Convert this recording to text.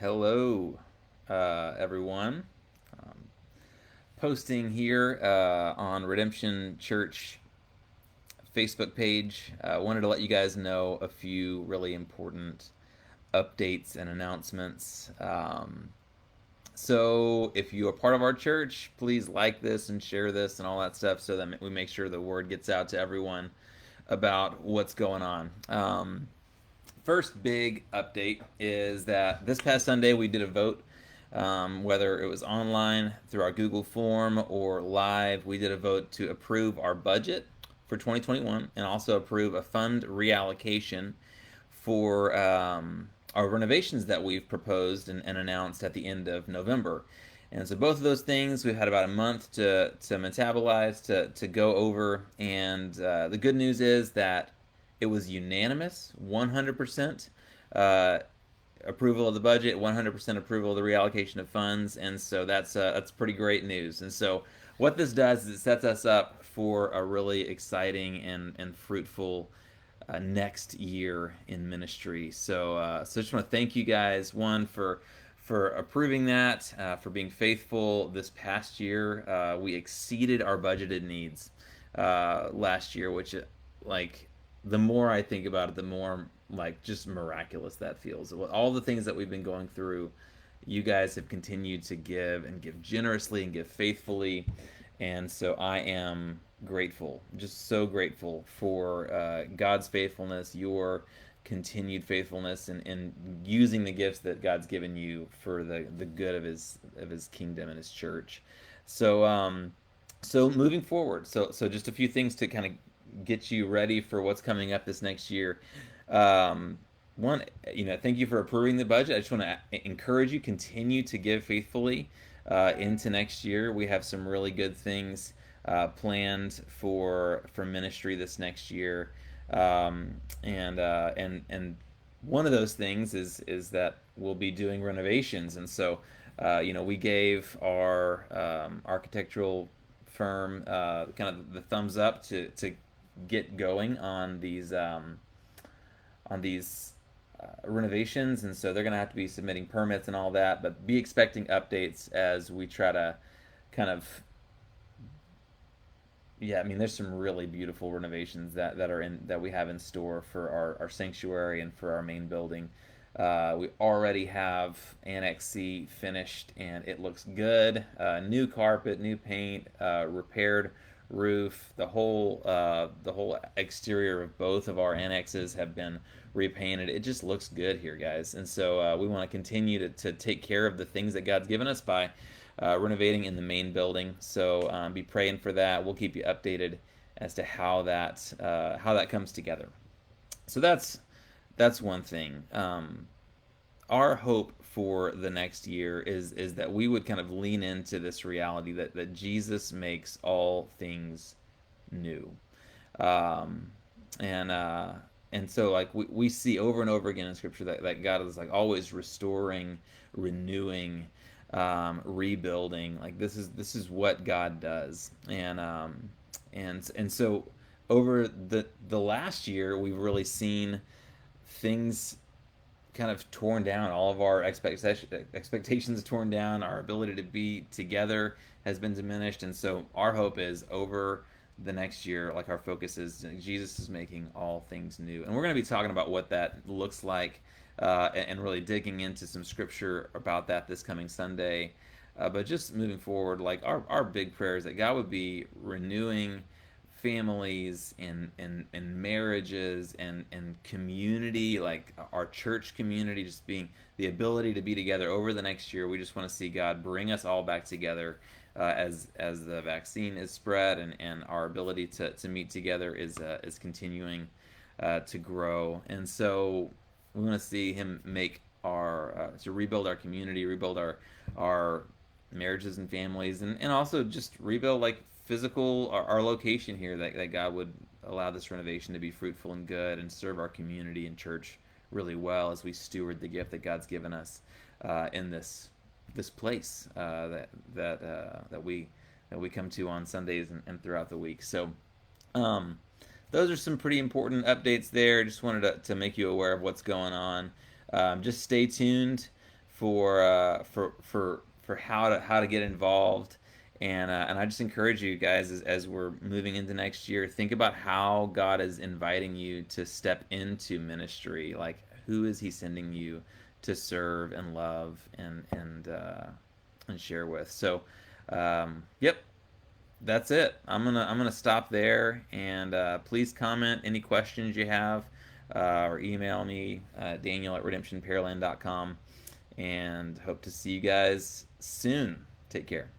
Hello, everyone. Um, Posting here on Redemption Church Facebook page. Wanted to let you guys know a few really important updates and announcements. So, if you are part of our church, please like this and share this and all that stuff so that we make sure the word gets out to everyone about what's going on. First big update is that this past Sunday we did a vote, whether it was online through our Google form or live. We did a vote to approve our budget for 2021 and also approve a fund reallocation for our renovations that we've proposed and announced at the end of November. And so both of those things we've had about a month to metabolize, to go over. And the good news is that it was unanimous, 100% approval of the budget, 100% approval of the reallocation of funds, and so that's pretty great news. And so what this does is it sets us up for a really exciting and fruitful next year in ministry. So I just want to thank you guys, one for approving that, for being faithful this past year. We exceeded our budgeted needs last year, which like the more I think about it, the more like just miraculous that feels. All the things that we've been going through, you guys have continued to give and give generously and give faithfully, and so I am grateful, just so grateful for God's faithfulness, your continued faithfulness, and using the gifts that God's given you for the good of His kingdom and His church. So moving forward, so just a few things to kind of get you ready for what's coming up this next year. Um, One, thank you for approving the budget. I just want to encourage you continue to give faithfully into next year. We have some really good things planned for ministry this next year, and one of those things is that we'll be doing renovations, and so we gave our architectural firm kind of the thumbs up to get going on these renovations, and so they're going to have to be submitting permits and all that. But be expecting updates as we try to kind of yeah. I mean, there's some really beautiful renovations that are in that we have in store for our sanctuary and for our main building. We already have Annex C finished, and it looks good. New carpet, new paint, repaired roof. The whole exterior of both of our annexes have been repainted. It just looks good here, guys. And so we want to continue to take care of the things that God's given us by renovating in the main building. So be praying for that. We'll keep you updated as to how that comes together. So that's one thing. Our hope for the next year is that we would kind of lean into this reality that Jesus makes all things new. Um, and so like we see over and over again in scripture that God is like always restoring, renewing, rebuilding. Like this is what God does. And so over the last year we've really seen things kind of torn down. All of our expectations torn down. Our ability to be together has been diminished, and so our hope is over the next year. Like our focus is Jesus is making all things new, and we're going to be talking about what that looks like, and really digging into some scripture about that this coming Sunday. But just moving forward, like our big prayer is that God would be renewing families and marriages and community, like our church community, just being the ability to be together over the next year. We just want to see God bring us all back together as the vaccine is spread, and our ability to meet together is continuing to grow. And so we want to see Him make to rebuild our community, rebuild our marriages and families, and also just rebuild like physical our location here, that God would allow this renovation to be fruitful and good and serve our community and church really well as we steward the gift that God's given us in this place that we come to on Sundays and throughout the week. So um, those are some pretty important updates there. Just wanted to make you aware of what's going on. Just stay tuned for how to get involved. And I just encourage you guys as we're moving into next year, think about how God is inviting you to step into ministry. Like, who is He sending you to serve and love and share with? So, yep, that's it. I'm gonna stop there, and please comment any questions you have, or email me, Daniel at redemptionpearland.com, and hope to see you guys soon. Take care.